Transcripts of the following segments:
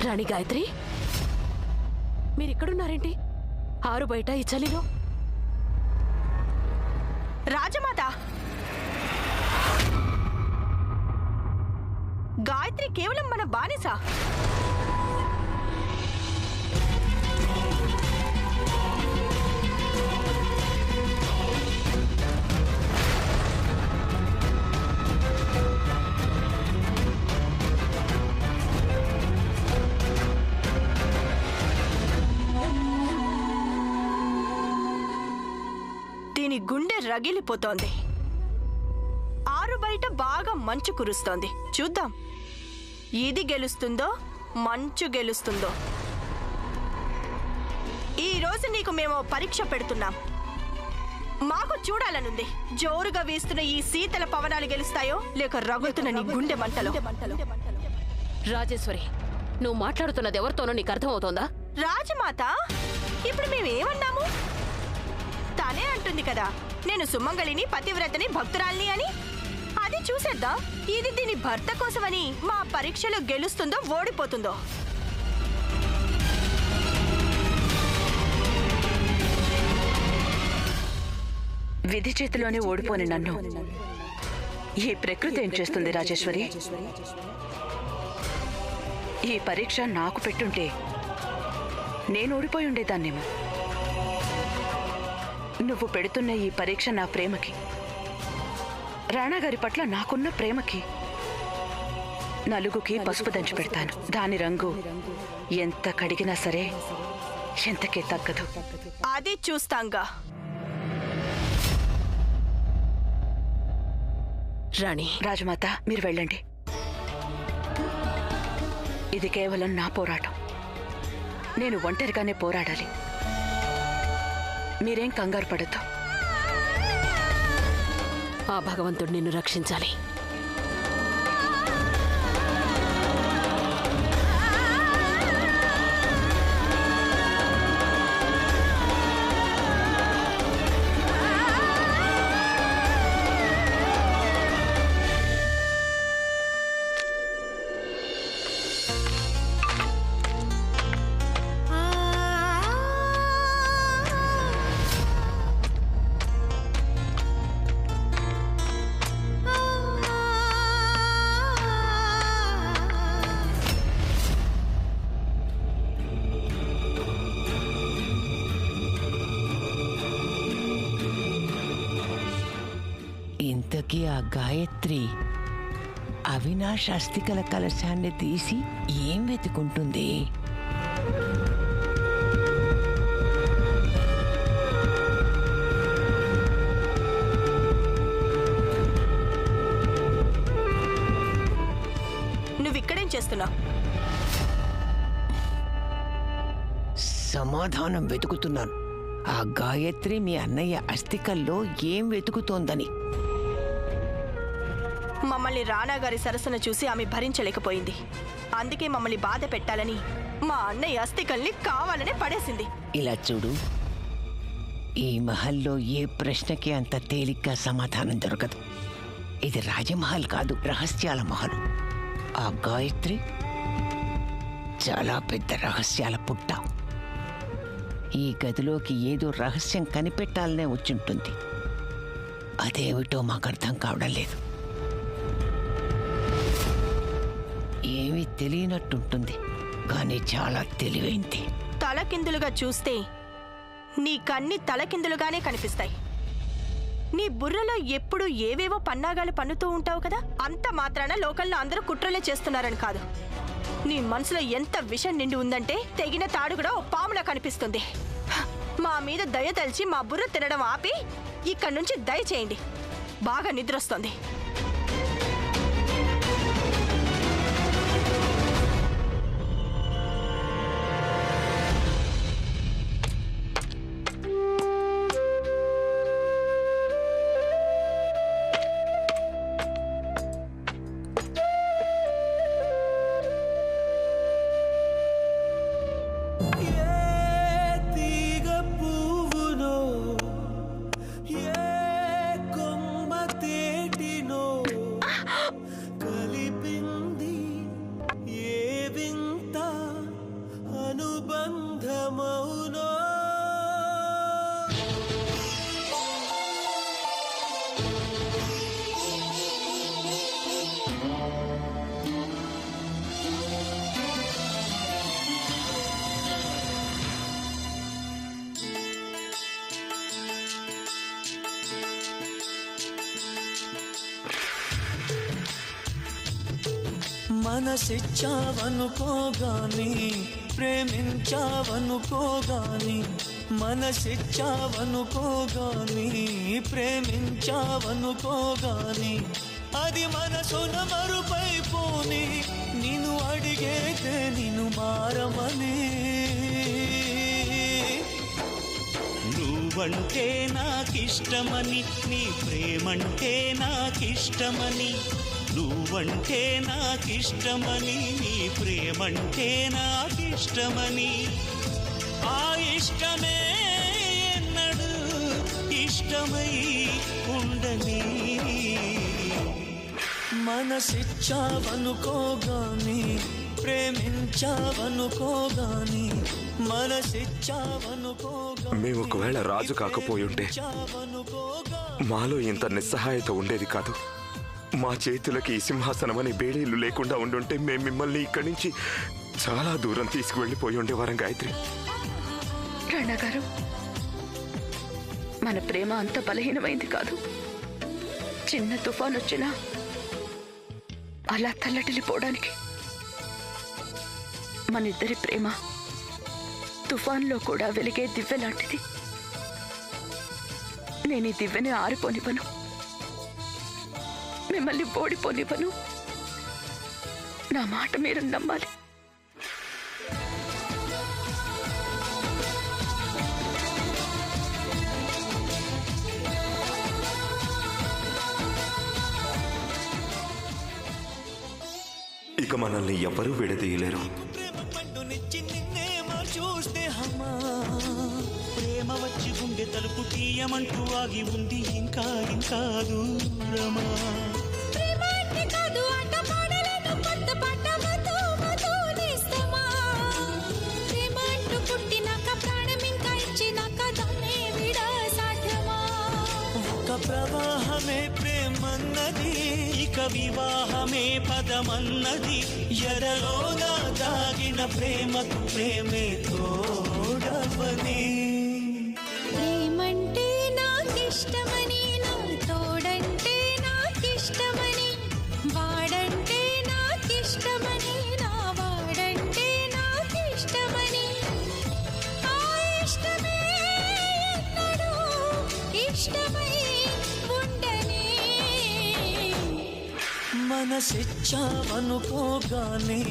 రాణి గాయత్రి, మీరిక్కడున్నారేంటి? ఆరు బయట ఈ చలిలో. రాజమాత, గాయత్రి కేవలం మన బానిస. దీని గుండె రగిలిపోతోంది. ఆరు బయట బాగా మంచు కురుస్తోంది. చూద్దాం ఇది గెలుస్తుందో మంచు గెలుస్తుందో. ఈ రోజు నీకు మేము పరీక్ష పెడుతున్నాం. మాకు చూడాలనుంది, జోరుగా వీస్తున్న ఈ శీతల పవనాలు గెలుస్తాయో లేక రగులుతున్న నీ గుండె మంటలు. రాజేశ్వరి, నువ్వు మాట్లాడుతున్నది ఎవరితోనో నీకు అర్థమవుతోందా? రాజమాత, ఇప్పుడు మేమేమన్నాము? తానే అంటుంది కదా నేను సుమంగళిని, పతివ్రతని, భక్తురాల్ని అని. అది చూసేద్దాం ఇది దీని భర్త కోసమని మా పరీక్షలో గెలుస్తుందో ఓడిపోతుందో. విధి చేతిలోనే ఓడిపోని నన్ను ఈ ప్రకృతి ఏం చేస్తుంది రాజేశ్వరి? ఈ పరీక్ష నాకు పెట్టుంటే నేను ఓడిపోయి ఉండేదాన్నేమో. నువ్వు పెడుతున్న ఈ పరీక్ష నా ప్రేమకి, రాణాగారి పట్ల నాకున్న ప్రేమకి. నలుగుకి పసుపు దంచి పెడతాను. దాని రంగు ఎంత కడిగినా సరే ఎంతకే తగ్గదు. అది చూస్తాంగా. రాణి, రాజమాత, మీరు వెళ్ళండి. ఇది కేవలం నా పోరాటం. నేను ఒంటరిగానే పోరాడాలి. మీరేం కంగారు పడద్దు. ఆ భగవంతుడు నిన్ను రక్షించాలి. ఇంతకీ ఆ గాయత్రి అవినాష్ అస్థికల కలశాన్ని తీసి ఏం వెతుకుంటుంది? నువ్విక్కడేం చేస్తున్నావు? సమాధానం వెతుకుతున్నాను. ఆ గాయత్రి మీ అన్నయ్య అస్థికల్లో ఏం వెతుకుతోందని. మమ్మల్ని రాణాగారి సరసన చూసి ఆమె భరించలేకపోయింది. అందుకే మమ్మల్ని బాధ పెట్టాలని మా అన్నయ్య అస్థికల్ని కావాలనే పడేసింది. ఇలా చూడు, ఈ మహల్లో ఏ ప్రశ్నకి అంత తేలిగ్గా సమాధానం దొరకదు. ఇది రాజమహల్ కాదు, రహస్యాల మహల్. ఆ గాయత్రి చాలా పెద్ద రహస్యాల పుట్ట. ఈ గదిలోకి ఏదో రహస్యం కనిపెట్టాలనే వచ్చుంటుంది. అదేమిటో మాకు అర్థం కావడం లేదు. ఏమీ తెలియనట్టుంటుంది, కానీ చాలా తెలివైంది. తలకిందులుగా చూస్తే నీ కన్ని తలకిందులుగానే కనిపిస్తాయి. నీ బుర్రలో ఎప్పుడు ఏవేవో పన్నాగాలు పన్నుతూ ఉంటావు కదా. అంత మాత్రాన లోకల్లో అందరూ కుట్రలే చేస్తున్నారని కాదు. నీ మనసులో ఎంత విషం నిండి ఉందంటే తెగిన తాడు కూడా ఓ పాములా కనిపిస్తుంది. మా మీద దయ తలిచి మా బుర్ర తినడం ఆపి ఇక్కడి నుంచి దయ చేయండి. బాగా నిద్రొస్తుంది. కొమ్మ తేటినో మనసిచ్చావనుకోగాని ప్రేమించావనుకోగాని మనసిచ్చావనుకోగాని ప్రేమించావనుకోగాని అది మనసున మరుపైపోని నిన్ను అడిగేదే నిన్ను మారమని నువ్వంటే నాకిష్టమని నీ ప్రేమంటే నాకిష్టమని నువ్వంటే నాకిష్టమని నీ ప్రేమంటే నాకిష్టమని ఆ ఇష్టమే ఎన్నడు ఇష్టమై ఉండని మనసిచ్చావనుకోగాని ప్రేమించావనుకోగాని మనసిచ్చావనుకోగాని మేము ఒకవేళ రాజు కాకపోయుంటే మాలో ఇంత నిస్సహాయత ఉండేది కాదు. మా చేతులకి ఈ సింహాసనం అని బేడీలు లేకుండా ఉండుంటే మేము మిమ్మల్ని ఇక్కడి నుంచి చాలా దూరం తీసుకువెళ్ళిపోయి ఉండేవారం గాయత్రి. రాణా గారు, మన ప్రేమ అంత బలహీనమైంది కాదు. చిన్న తుఫాన్ వచ్చినా అలా తల్లటిల్లిపోవడానికి. మన ఇద్దరి ప్రేమ తుఫాన్లో కూడా వెలిగే దివ్వె లాంటిది. నేను ఈ దివ్వెని ఆరిపోనివ్వను, మిమ్మల్ని ఓడిపోనివ్వను. నా మాట మీరు నమ్మాలి. ఇక మనల్ని ఎవరూ విడదీయలేరు. ప్రేమ వచ్చి గుండె తలుపు తీయమంటూ ఆగి ఉంది ఇంకా ఇంకా దూరమా. ఒక ప్రవాహమే ప్రేమన్నది, ఇక వివాహమే పదమన్నది. ఎరలోనా దాగిన ప్రేమకు ప్రేమే తోడవని. ప్రేమంటే నాకిష్టమని, నా తోడంటే నాకిష్టమని, వాడంటే నాకిష్టమని, నా వాడంటే నాకిష్టమని, ఆ ఇష్టమే ఎన్నడూ ఇష్టమై ఉండని. మనసిచ్చావనుకోగాని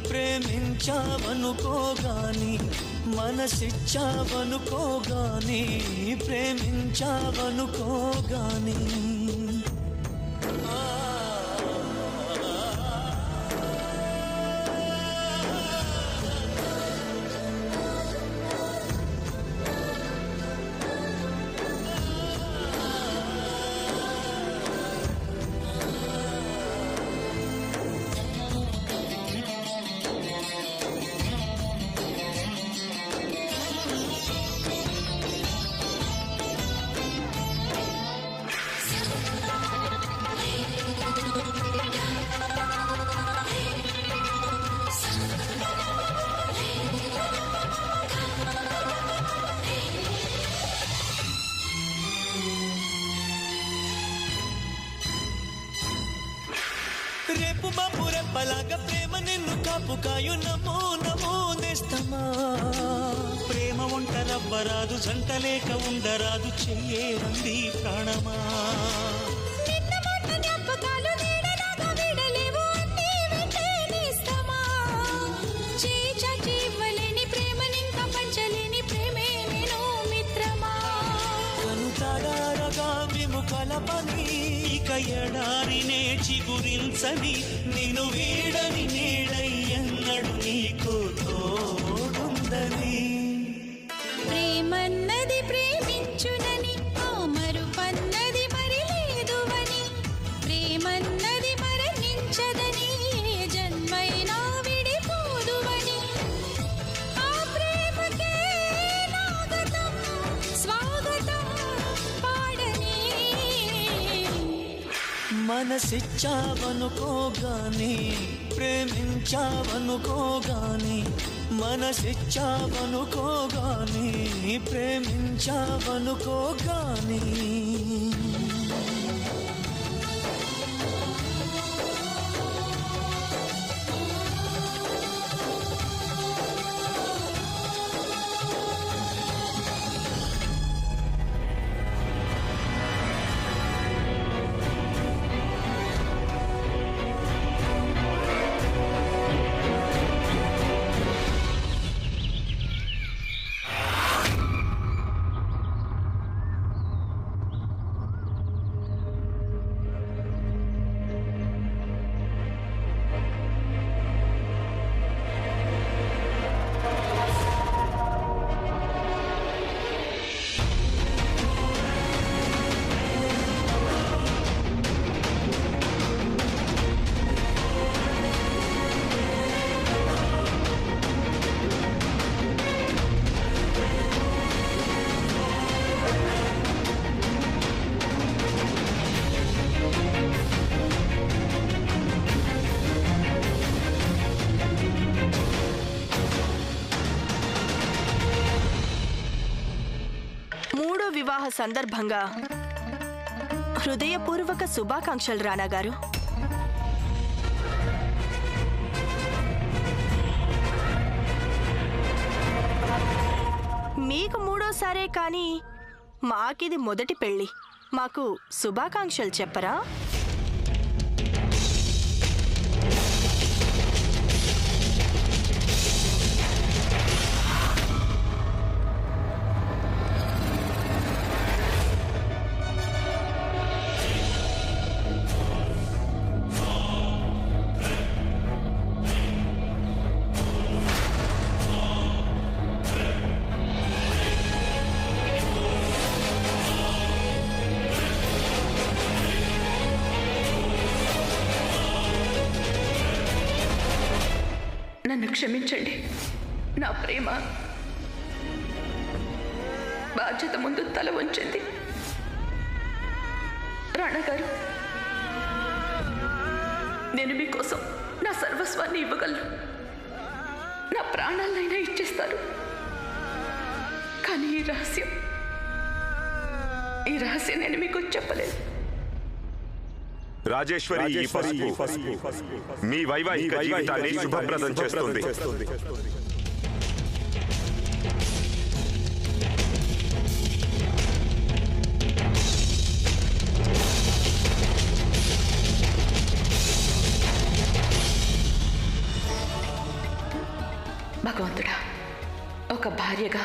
ప్రేమించావనుకోగాని మనసిచ్చావనుకోగాని ప్రేమించావనుకోగాని రేపు బాపు రెప్పలాగా ప్రేమ నిన్ను కాపుకాయు నమో నమో నేస్తమా. ప్రేమ ఒంటరవ్వరాదు, జంటలేక ఉండరాదు, చెయ్యేరంది ప్రాణమా. కలపని ఇక ఎడారినే చిగురించని, నేను వీడని నీడయ్యన్నడు నీకు తోడుందని. ప్రేమన్నది ప్రేమించునని, ఆ మరుపన్నది మరి లేదువని, ప్రేమన్నది మరణించదని, ఏ జన్మైనా విడిపోదువని, ఆ ప్రేమకే నాగతం స్వాగతం పాడని. మనసిచ్చావనుకోగాని ప్రేమించావనుకోగాని మనసిచ్చావనుకోగాని ప్రేమించావనుకోగాని సందర్భంగా హృదయపూర్వక శుభాకాంక్షలు రానా గారు. మీకు మూడోసారే కానీ మాకిది మొదటి పెళ్లి. మాకు శుభాకాంక్షలు చెప్పరా? నన్ను క్షమించండి. నా ప్రేమ బాధ్యత ముందు తల వంచింది. రాణా గారు, నేను మీకోసం నా సర్వస్వాన్ని ఇవ్వగలను, నా ప్రాణాలనైనా ఇచ్చేస్తాను. కానీ ఈ రహస్యం నేను మీకు చెప్పలేదు. రాజేశ్వరి, ఈ పసుపు మీ వైవాహిక జీవితాన్ని శుభప్రదం చేస్తుంది. భగవంతుడా, ఒక భార్యగా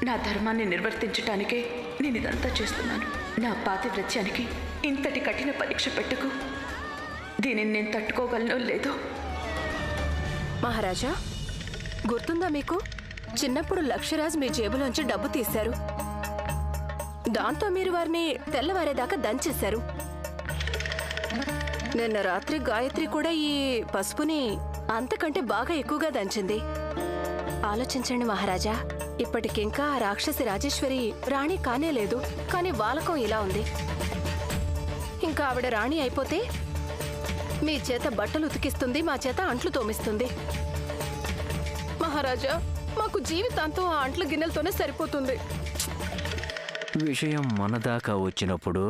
నా ధర్మాన్ని నిర్వర్తించటానికే నేను ఇదంతా చేస్తున్నాను. నా పాతివ్రత్యానికి ఇంతటి కఠిన పరీక్ష పెట్టుకు. దీనిని నేను తట్టుకోగలనో లేదో. మహారాజా, గుర్తుందా మీకు? చిన్నప్పుడు లక్షరాజ్ మీ జేబులోంచి డబ్బు తీశారు. దాంతో మీరు వారిని తెల్లవారేదాకా దంచేశారు. నిన్న రాత్రి గాయత్రి కూడా ఈ పసుపుని అంతకంటే బాగా ఎక్కువగా దంచింది. ఆలోచించండి మహారాజా, ఇప్పటికింకా ఆ రాక్షసి రాజేశ్వరి రాణి కానేలేదు. కానీ వాలకం ఇలా ఉంది. ఇంకా ఆవిడ రాణి అయిపోతే మీ చేత బట్టలు ఉతికిస్తుంది, మా చేత అంట్లు తోమిస్తుంది. మహారాజా, మాకు జీవితాంతం ఆ అంట్ల గిన్నెలతోనే సరిపోతుంది. విషయం మన దాకా వచ్చినప్పుడు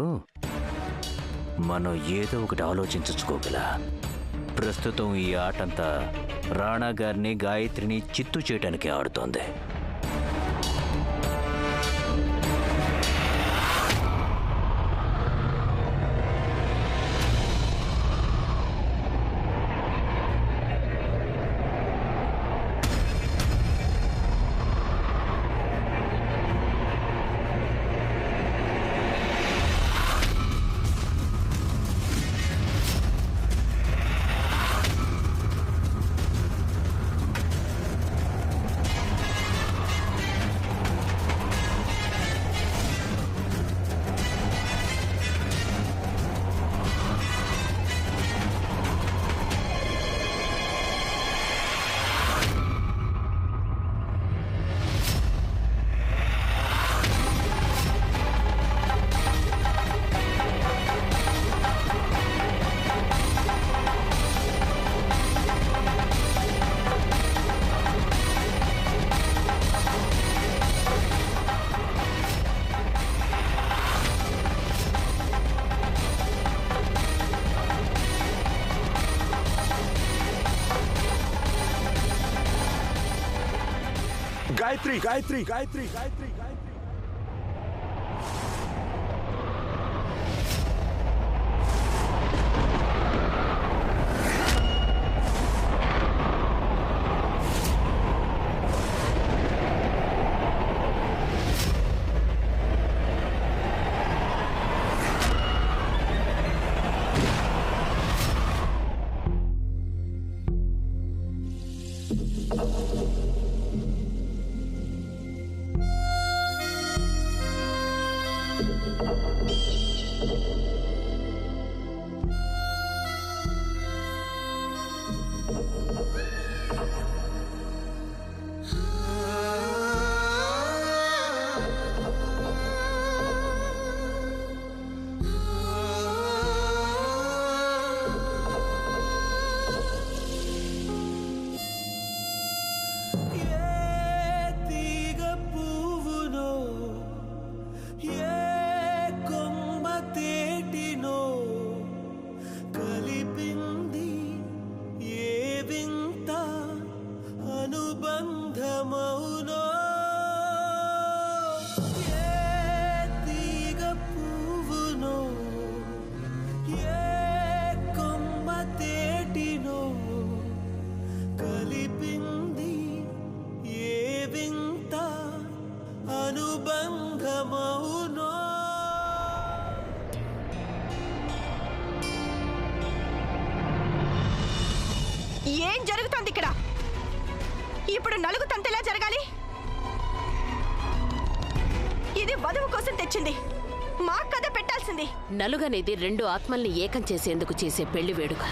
మనం ఏదో ఒకటి ఆలోచించుకోగల. ప్రస్తుతం ఈ ఆటంతా రాణా గారిని, గాయత్రిని చిత్తు చేయడానికి ఆడుతోంది. గాయత్రి, గాయత్రి, గాయత్రి, గాయత్రి, గాయత్రి. ఇప్పుడు నలుగు తంతెలా జరగాలి? ఇది వధువు కోసం తెచ్చింది, మా కథ పెట్టాల్సింది. నలుగనేది రెండు ఆత్మల్ని ఏకం చేసేందుకు చేసే పెళ్లి వేడుక.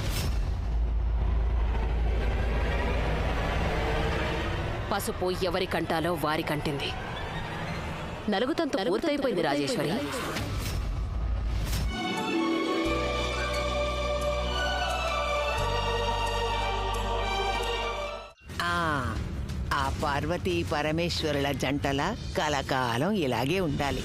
పసుపు ఎవరి కంటాలో వారి కంటింది. నలుగుతంతు పూర్తయిపోయింది రాజేశ్వరి. ఆ పార్వతీ పరమేశ్వరుల జంటల కలకాలం ఇలాగే ఉండాలి.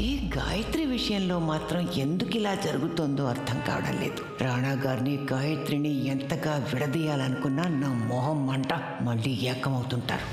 ఈ గాయత్రి విషయంలో మాత్రం ఎందుకు ఇలా జరుగుతుందో అర్థం కావడం లేదు. రాణా గారిని గాయత్రిని ఎంతగా విడదీయాలనుకున్నా నా మొహం మంట మళ్ళీ ఏకమవుతుంటారు.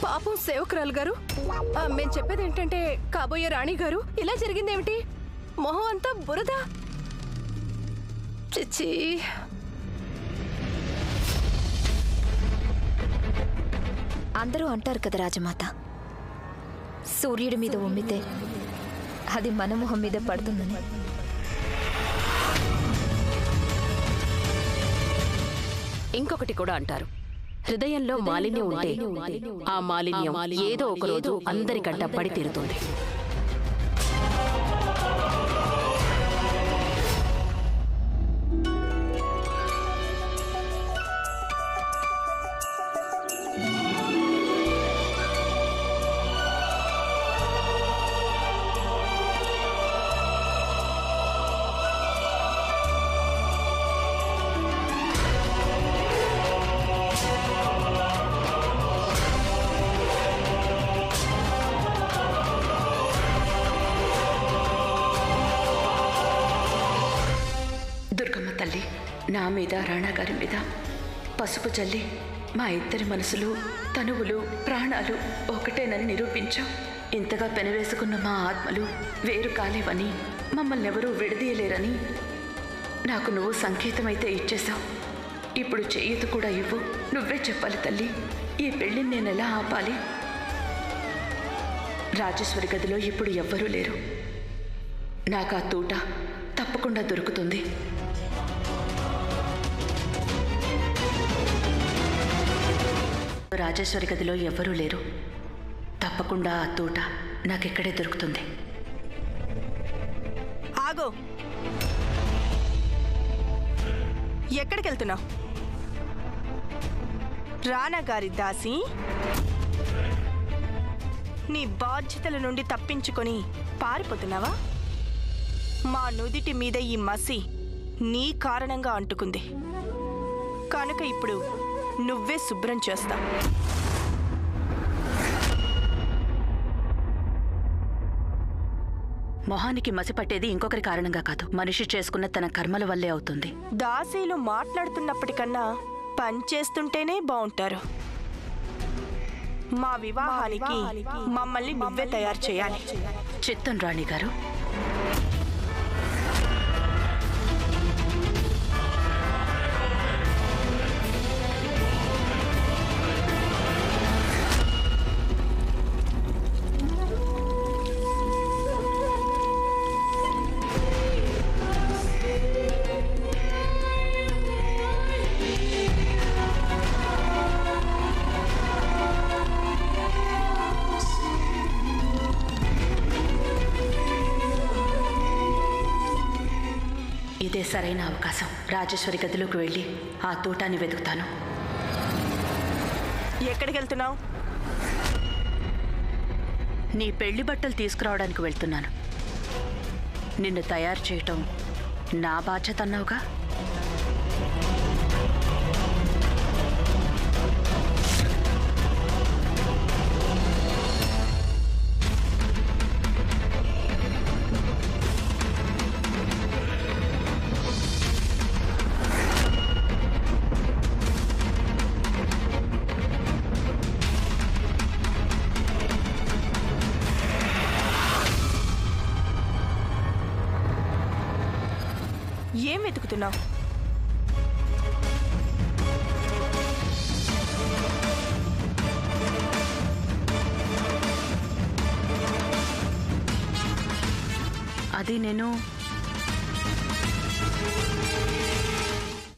పాపం సేవకురాలు గారు, మేము చెప్పేది ఏంటంటే కాబోయే రాణి గారు ఇలా జరిగిందేమిటి? మొహం అంతా బురద. చిచ్చి. అందరూ అంటారు కదా రాజమాత, సూర్యుడి మీద ఉమ్మితే అది మన మొహం మీద పడుతుందని. ఇంకొకటి కూడా అంటారు, హృదయంలో మాలిన్యం ఉంటే ఆ మాలిన్యం ఏదో ఒక రోజు అందరికంట పడి తీరుతుంది. దుర్గమ్మ తల్లి, నా మీద రాణా గారి మీద పసుపు చల్లి మా ఇద్దరి మనసులు, తనువులు, ప్రాణాలు ఒకటేనని నిరూపించావు. ఇంతగా పెనవేసుకున్న మా ఆత్మలు వేరు కాలేవని, మమ్మల్ని ఎవరూ విడదీయలేరని నాకు నువ్వు సంకేతమైతే ఇచ్చేశావు. ఇప్పుడు చేయూత కూడా ఇవ్వు. నువ్వే చెప్పాలి తల్లి, ఈ పెళ్ళిని నేను ఎలా ఆపాలి? రాజేశ్వరి గదిలో ఇప్పుడు ఎవ్వరూ లేరు. నాకు ఆ తూట తప్పకుండా దొరుకుతుంది. రాజేశ్వరి గదిలో ఎవ్వరూ లేరు. తప్పకుండా ఆ తూట నాకెక్కడే దొరుకుతుంది. ఆగో, ఎక్కడికి వెళ్తున్నావు? రాణా గారి దాసి, నీ బాధ్యతల నుండి తప్పించుకొని పారిపోతున్నావా? మా నుదిటి మీద ఈ మసి నీ కారణంగా అంటుకుంది కనుక ఇప్పుడు నువ్వే శుభ్రం చేస్తా. మొహానికి మసి పట్టేది ఇంకొకరి కారణంగా కాదు, మనిషి చేసుకున్న తన కర్మల వల్లే అవుతుంది. దాసీలు మాట్లాడుతున్నప్పటికన్నా పనిచేస్తుంటేనే బాగుంటారు. మా వివాహానికి మమ్మల్ని నువ్వే తయారు చేయాలి. చిత్తం రాణి గారు. ఇదే సరైన అవకాశం. రాజేశ్వరి గదిలోకి వెళ్ళి ఆ తోటాన్ని వెతుకుతాను. ఎక్కడికి వెళ్తున్నావు? నీ పెళ్లి బట్టలు తీసుకురావడానికి వెళ్తున్నాను. నిన్ను తయారు చేయటం నా బాధ్యత అన్నావుగా. వెతుకుతున్నావు? అది నేను